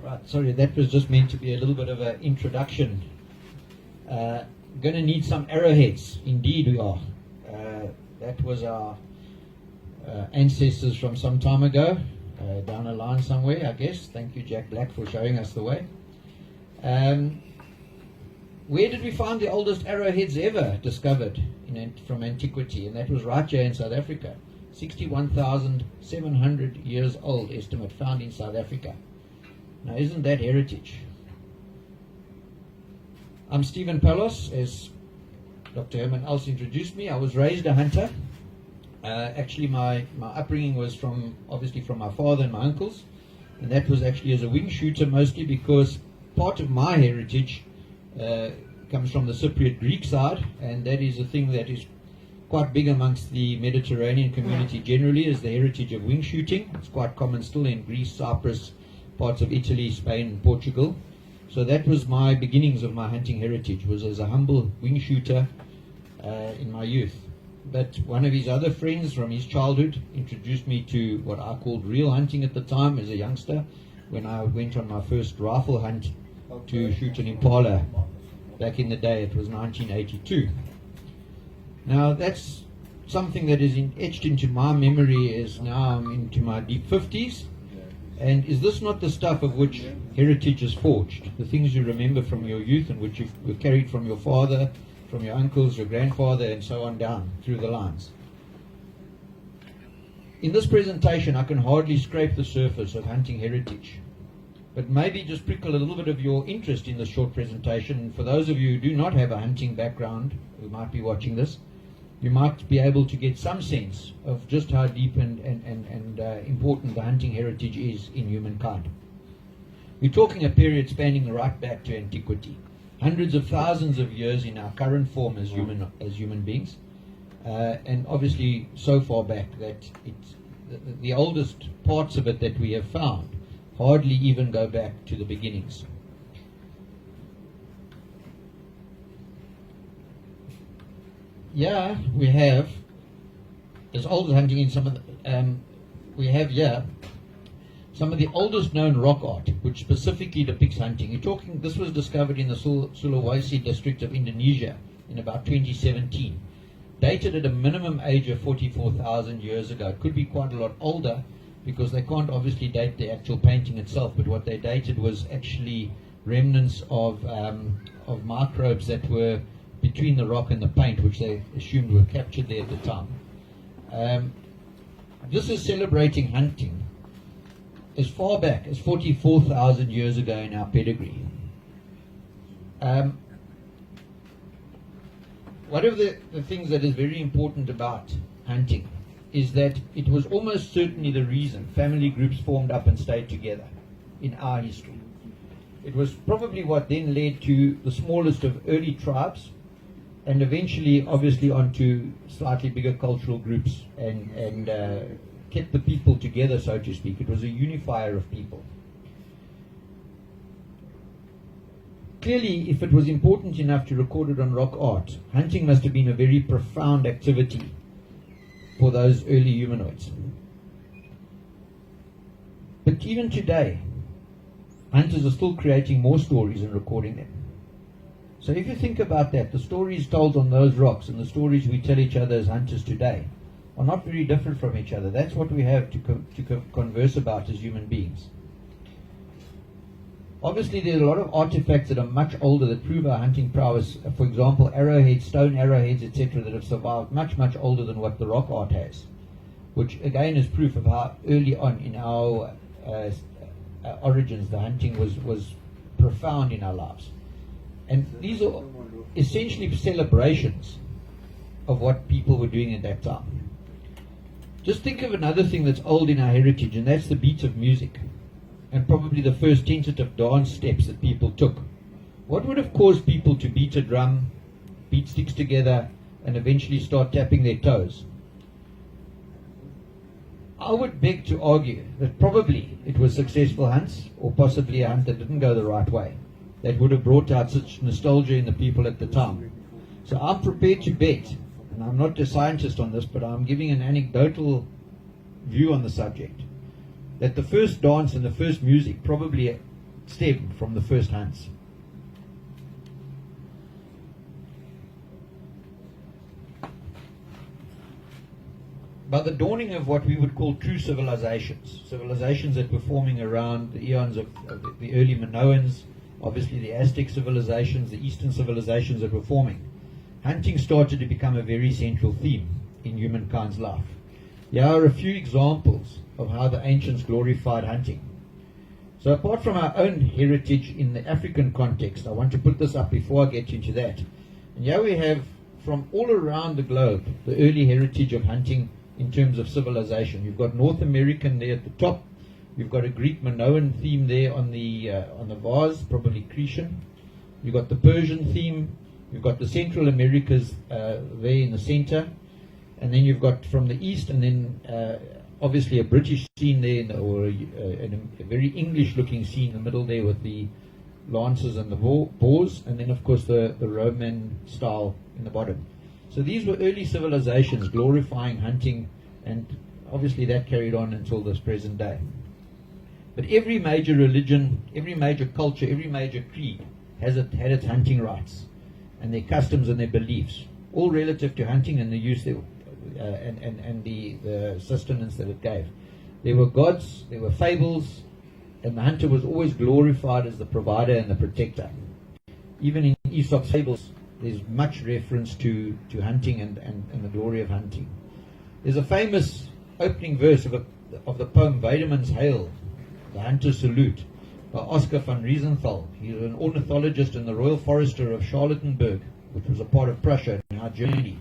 Right, sorry, that was just meant to be a little bit of an introduction. Going to need some arrowheads. Indeed we are. That was our ancestors from some time ago, down a line somewhere, I guess. Thank you, Jack Black, for showing us the way. Where did we find the oldest arrowheads ever discovered from Antiquity? And that was right here in South Africa. 61,700 years old estimate found in South Africa. Now, isn't that heritage? I'm Stephen Palos, as Dr. Herman Els introduced me. I was raised a hunter. Actually, my upbringing was obviously from my father and my uncles, and that was actually as a wing shooter mostly, because part of my heritage comes from the Cypriot Greek side, and that is a thing that is quite big amongst the Mediterranean community generally, is the heritage of wing shooting. It's quite common still in Greece, Cyprus, parts of Italy, Spain, and Portugal. So that was my beginnings of my hunting heritage, was as a humble wing shooter in my youth. But one of his other friends from his childhood introduced me to what I called real hunting at the time as a youngster, when I went on my first rifle hunt to shoot an impala. Back in the day, it was 1982. Now that's something that is etched into my memory as now I'm into my deep 50s. And is this not the stuff of which heritage is forged? The things you remember from your youth and which you've carried from your father, from your uncles, your grandfather, and so on down through the lines. In this presentation, I can hardly scrape the surface of hunting heritage, but maybe just prickle a little bit of your interest in this short presentation. And for those of you who do not have a hunting background, who might be watching this, you might be able to get some sense of just how deep and important the hunting heritage is in humankind. We're talking a period spanning right back to Antiquity, hundreds of thousands of years in our current form as human beings, and obviously so far back that the oldest parts of it that we have found hardly even go back to the beginnings. Yeah, we have, as old as hunting in some of the, we have here some of the oldest known rock art which specifically depicts hunting. You're talking, this was discovered in the Sulawesi district of Indonesia in about 2017. Dated at a minimum age of 44,000 years ago. It could be quite a lot older because they can't obviously date the actual painting itself, but what they dated was actually remnants of microbes that were between the rock and the paint, which they assumed were captured there at the time. This is celebrating hunting as far back as 44,000 years ago in our pedigree. One of the things that is very important about hunting is that it was almost certainly the reason family groups formed up and stayed together in our history. It was probably what then led to the smallest of early tribes, and eventually obviously onto slightly bigger cultural groups, and kept the people together, so to speak. It was a unifier of people. Clearly, if it was important enough to record it on rock art, hunting must have been a very profound activity for those early humanoids. But even today, hunters are still creating more stories and recording them. So if you think about that, the stories told on those rocks and the stories we tell each other as hunters today are not very different from each other. That's what we have to converse about as human beings. Obviously, there are a lot of artifacts that are much older that prove our hunting prowess. For example, arrowheads, stone arrowheads, etc., that have survived much, much older than what the rock art has, which again is proof of how early on in our origins the hunting was profound in our lives. And these are essentially celebrations of what people were doing at that time. Just think of another thing that's old in our heritage, and that's the beat of music, and probably the first tentative dance steps that people took. What would have caused people to beat a drum, beat sticks together, and eventually start tapping their toes? I would beg to argue that probably it was successful hunts, or possibly a hunt that didn't go the right way, that would have brought out such nostalgia in the people at the time. So I'm prepared to bet, and I'm not a scientist on this, but I'm giving an anecdotal view on the subject, that the first dance and the first music probably stem from the first hunts. By the dawning of what we would call true civilizations that were forming around the eons of the early Minoans, obviously the Aztec civilizations, the Eastern civilizations that were forming, hunting started to become a very central theme in humankind's life. Here are a few examples of how the ancients glorified hunting. So apart from our own heritage in the African context, I want to put this up before I get into that. And here we have from all around the globe the early heritage of hunting in terms of civilization. You've got North American there at the top. You've got a Greek Minoan theme there on the vase, probably Cretan. You've got the Persian theme. You've got the Central Americas there in the center. And then you've got from the east, and then obviously a British scene there, or a very English-looking scene in the middle there with the lances and the boars, and then of course the Roman style in the bottom. So these were early civilizations glorifying hunting, and obviously that carried on until this present day. But every major religion, every major culture, every major creed had its hunting rites and their customs and their beliefs, all relative to hunting and the use and the sustenance that it gave. There were gods, there were fables, and the hunter was always glorified as the provider and the protector. Even in Aesop's fables, there's much reference to hunting and the glory of hunting. There's a famous opening verse of the poem Wiedemann's Hail, the Hunter's Salute, by Oscar van Riesenthal. He was an ornithologist and the Royal Forester of Charlottenburg, which was a part of Prussia in our Germany,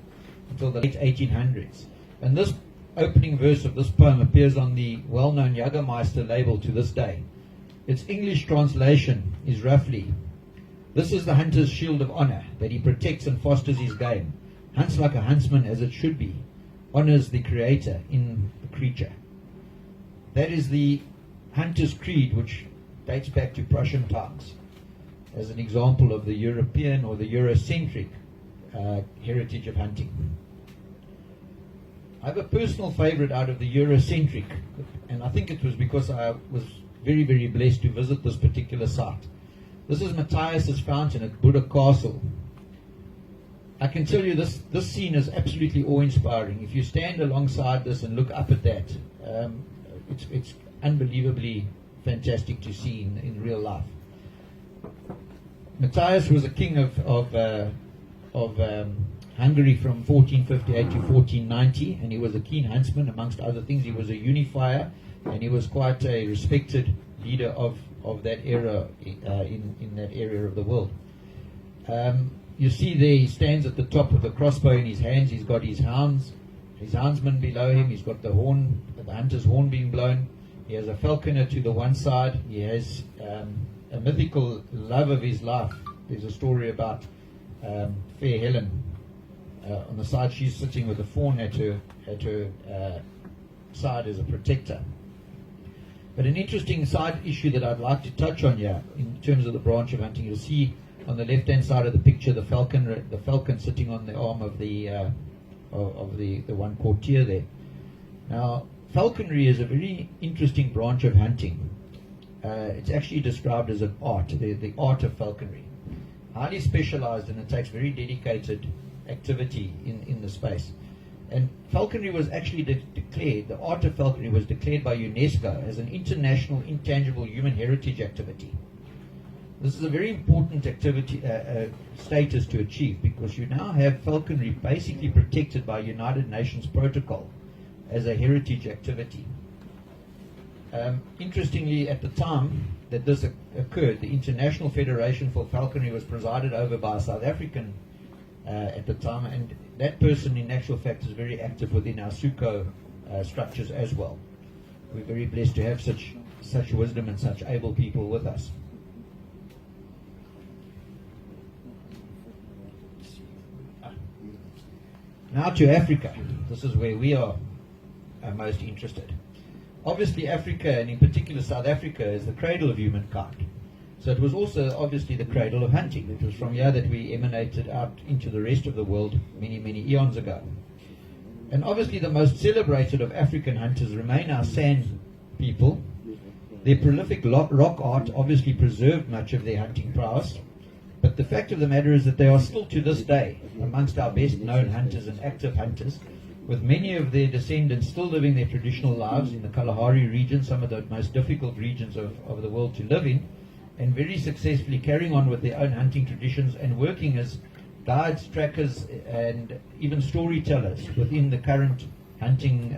until the late 1800s. And this opening verse of this poem appears on the well-known Jägermeister label to this day. Its English translation is roughly, "This is the hunter's shield of honor, that he protects and fosters his game, hunts like a huntsman as it should be, honors the creator in the creature." That is the hunter's creed, which dates back to Prussian times, as an example of the European or the Eurocentric heritage of hunting. I have a personal favorite out of the Eurocentric, and I think it was because I was very, very blessed to visit this particular site. This is Matthias's fountain at Buda Castle. I can tell you this scene is absolutely awe-inspiring. If you stand alongside this and look up at that, it's unbelievably fantastic to see in real life. Matthias was a king of Hungary from 1458 to 1490, and he was a keen huntsman. Amongst other things, he was a unifier, and he was quite a respected leader of that era in that area of the world. You see there, he stands at the top with the crossbow in his hands. He's got his houndsman below him. He's got the hunter's horn being blown. He has a falconer to the one side. He has a mythical love of his life. There's a story about Fair Helen. On the side, she's sitting with a fawn at her side as a protector. But an interesting side issue that I'd like to touch on here, in terms of the branch of hunting, you'll see on the left-hand side of the picture the falcon sitting on the arm of the one courtier there. Now, falconry is a very interesting branch of hunting. It's actually described as an art, the art of falconry. Highly specialized, and it takes very dedicated activity in the space. And falconry was actually declared, the art of falconry was declared by UNESCO as an international intangible human heritage activity. This is a very important activity status to achieve, because you now have falconry basically protected by United Nations protocol as a heritage activity. Interestingly, at the time that this occurred, the International Federation for Falconry was presided over by a South African at the time, and that person in actual fact is very active within our SUCo structures as well. We're very blessed to have such wisdom and such able people with us. Now to Africa. This is where we are most interested. Obviously Africa, and in particular South Africa, is the cradle of humankind. So it was also obviously the cradle of hunting. It was from here that we emanated out into the rest of the world many, many eons ago. And obviously the most celebrated of African hunters remain our San people, Their prolific rock art obviously preserved much of their hunting prowess, but the fact of the matter is that they are still to this day amongst our best known hunters and active hunters, with many of their descendants still living their traditional lives in the Kalahari region, some of the most difficult regions of the world to live in, and very successfully carrying on with their own hunting traditions and working as guides, trackers, and even storytellers within the current hunting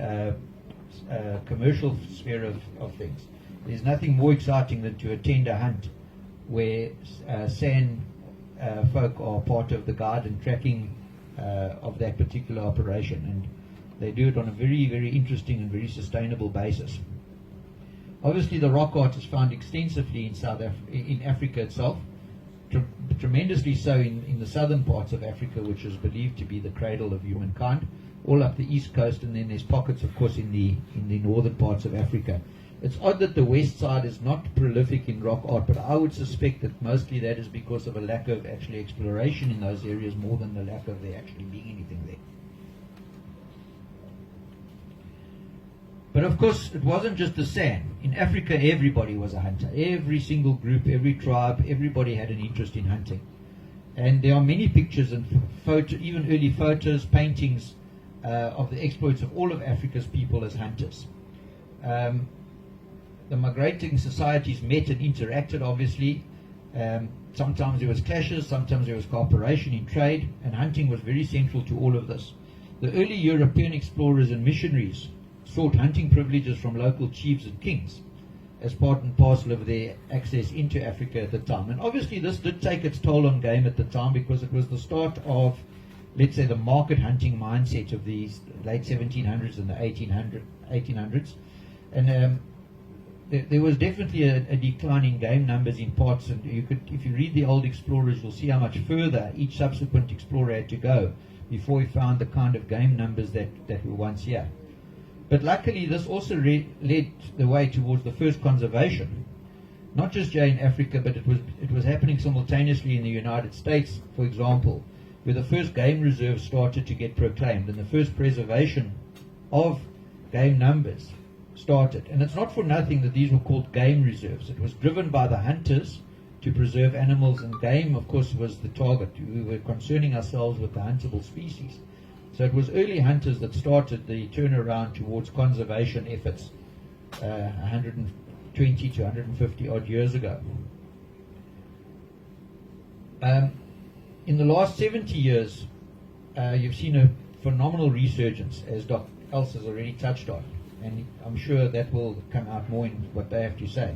commercial sphere of things. There's nothing more exciting than to attend a hunt where San folk are part of the guide and tracking of that particular operation, and they do it on a very, very interesting and very sustainable basis. Obviously, the rock art is found extensively in Africa itself, tremendously so in the southern parts of Africa, which is believed to be the cradle of humankind, all up the east coast, and then there's pockets, of course, in the northern parts of Africa. It's odd that the west side is not prolific in rock art, but I would suspect that mostly that is because of a lack of actually exploration in those areas more than the lack of there actually being anything there. But of course, it wasn't just the San. In Africa, everybody was a hunter. Every single group, every tribe, everybody had an interest in hunting. And there are many pictures and even early photos, paintings of the exploits of all of Africa's people as hunters. The migrating societies met and interacted, obviously. Sometimes there was clashes, sometimes there was cooperation in trade, and hunting was very central to all of this. The early European explorers and missionaries sought hunting privileges from local chiefs and kings as part and parcel of their access into Africa at the time. And obviously this did take its toll on game at the time, because it was the start of, let's say, the market hunting mindset of the late 1700s and the 1800s. And there was definitely a decline in game numbers in parts, and if you read the old explorers, you'll see how much further each subsequent explorer had to go before he found the kind of game numbers that were once here. But luckily, this also led the way towards the first conservation, not just here in Africa, but it was happening simultaneously in the United States, for example, where the first game reserves started to get proclaimed, and the first preservation of game numbers started. And it's not for nothing that these were called game reserves. It was driven by the hunters to preserve animals, and game, of course, was the target. We were concerning ourselves with the huntable species. So it was early hunters that started the turnaround towards conservation efforts 120 to 150 odd years ago. In the last 70 years, you've seen a phenomenal resurgence, as Dr. Els has already touched on, and I'm sure that will come out more in what they have to say.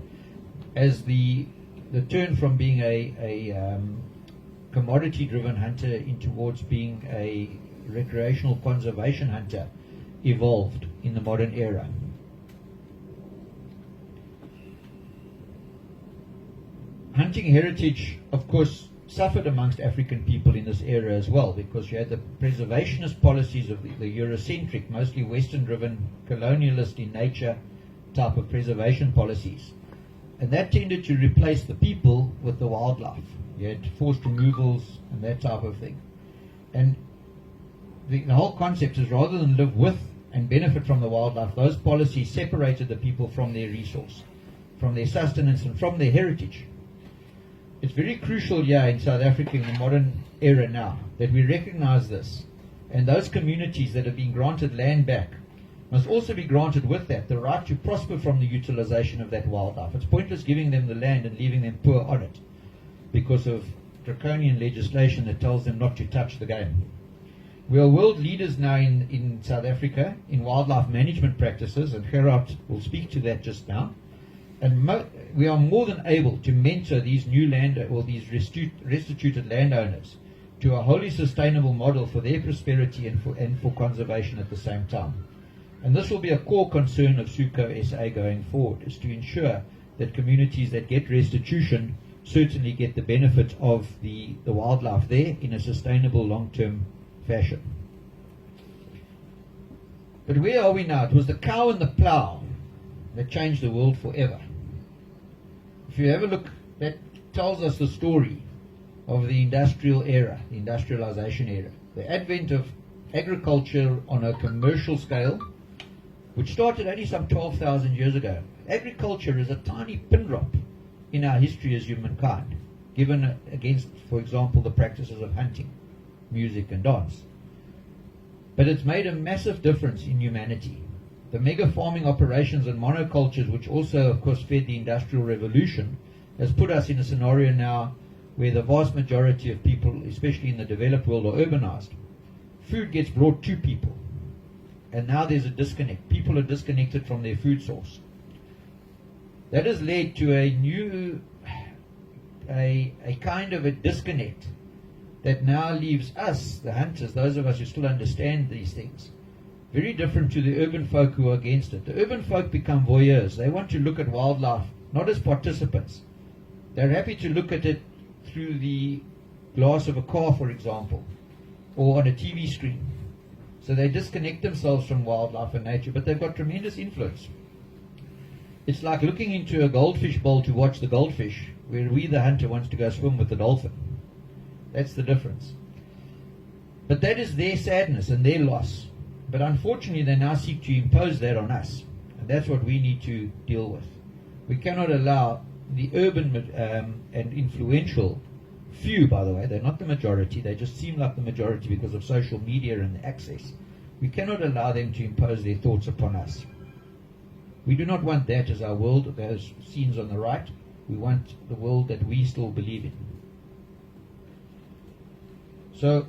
As the turn from being a commodity-driven hunter in towards being a recreational conservation hunter evolved in the modern era. Hunting heritage, of course, suffered amongst African people in this era as well, because you had the preservationist policies of the Eurocentric, mostly Western-driven, colonialist in nature type of preservation policies. And that tended to replace the people with the wildlife. You had forced removals and that type of thing. And the whole concept is, rather than live with and benefit from the wildlife, those policies separated the people from their resource, from their sustenance, and from their heritage. It's very crucial here in South Africa in the modern era now that we recognize this, and those communities that have been granted land back must also be granted with that the right to prosper from the utilization of that wildlife. It's pointless giving them the land and leaving them poor on it because of draconian legislation that tells them not to touch the game. We are world leaders now in South Africa in wildlife management practices, and Gerard will speak to that just now. And we are more than able to mentor these these restituted landowners to a wholly sustainable model for their prosperity and for conservation at the same time. And this will be a core concern of SUCo-SA going forward, is to ensure that communities that get restitution certainly get the benefit of the wildlife there in a sustainable long-term fashion. But where are we now? It was the cow and the plough that changed the world forever. If you have a look, that tells us the story of the industrial era, the industrialization era. The advent of agriculture on a commercial scale, which started only some 12,000 years ago. Agriculture is a tiny pin drop in our history as humankind, given against, for example, the practices of hunting, music and dance. But it's made a massive difference in humanity. The mega farming operations and monocultures, which also, of course, fed the Industrial Revolution, has put us in a scenario now where the vast majority of people, especially in the developed world, are urbanized. Food gets brought to people. And now there's a disconnect. People are disconnected from their food source. That has led to a kind of a disconnect that now leaves us, the hunters, those of us who still understand these things, very different to the urban folk who are against it. The urban folk become voyeurs. They want to look at wildlife not as participants. They're happy to look at it through the glass of a car, for example, or on a TV screen. So they disconnect themselves from wildlife and nature, but they've got tremendous influence. It's like looking into a goldfish bowl to watch the goldfish, where we, the hunter, wants to go swim with the dolphin. That's the difference. But that is their sadness and their loss. But unfortunately, they now seek to impose that on us. And that's what we need to deal with. We cannot allow the urban and influential few, by the way, they're not the majority, they just seem like the majority because of social media and access. We cannot allow them to impose their thoughts upon us. We do not want that as our world, those scenes on the right. We want the world that we still believe in. So,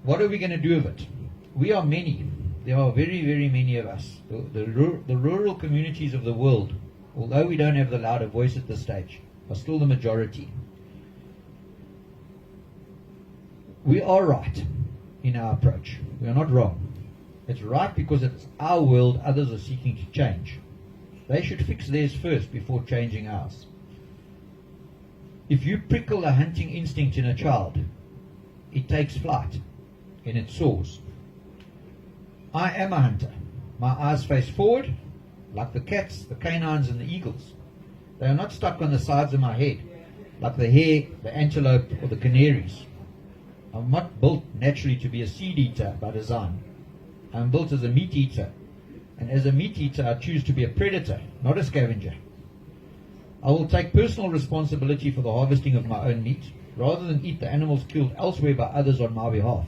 what are we going to do with it? We are many. There are very, very many of us. The rural communities of the world, although we don't have the louder voice at this stage, are still the majority. We are right in our approach. We are not wrong. It's right because it's our world others are seeking to change. They should fix theirs first before changing ours. If you prickle a hunting instinct in a child, it takes flight and it soars. I am a hunter. My eyes face forward, like the cats, the canines and the eagles. They are not stuck on the sides of my head, like the hare, the antelope or the canaries. I'm not built naturally to be a seed eater by design. I'm built as a meat eater. And as a meat eater, I choose to be a predator, not a scavenger. I will take personal responsibility for the harvesting of my own meat, rather than eat the animals killed elsewhere by others on my behalf.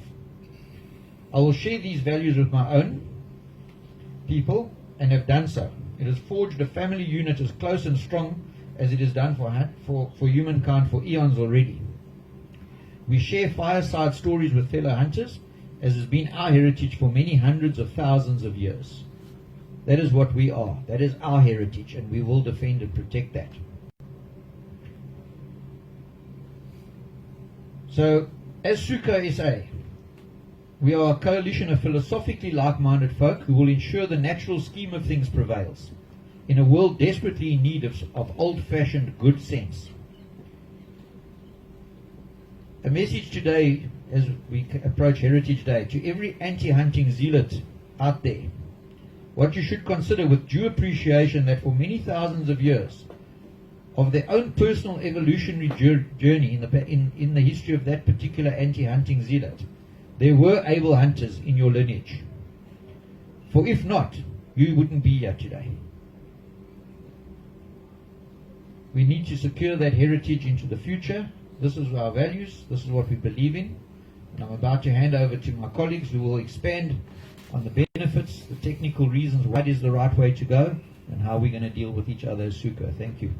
I will share these values with my own people, and have done so. It has forged a family unit as close and strong as it is done for humankind for eons already. We share fireside stories with fellow hunters, as has been our heritage for many hundreds of thousands of years. That is what we are. That is our heritage, and we will defend and protect that. So, as SUCo-SA, we are a coalition of philosophically like-minded folk who will ensure the natural scheme of things prevails, in a world desperately in need of old-fashioned good sense. A message today, as we approach Heritage Day, to every anti-hunting zealot out there. What you should consider with due appreciation that for many thousands of years of their own personal evolutionary journey in the history of that particular anti-hunting zealot, there were able hunters in your lineage. For if not, you wouldn't be here today. We need to secure that heritage into the future. This is our values, this is what we believe in. And I'm about to hand over to my colleagues who will expand on the benefits, the technical reasons, what is the right way to go, and how we're going to deal with each other as SUCo. Thank you.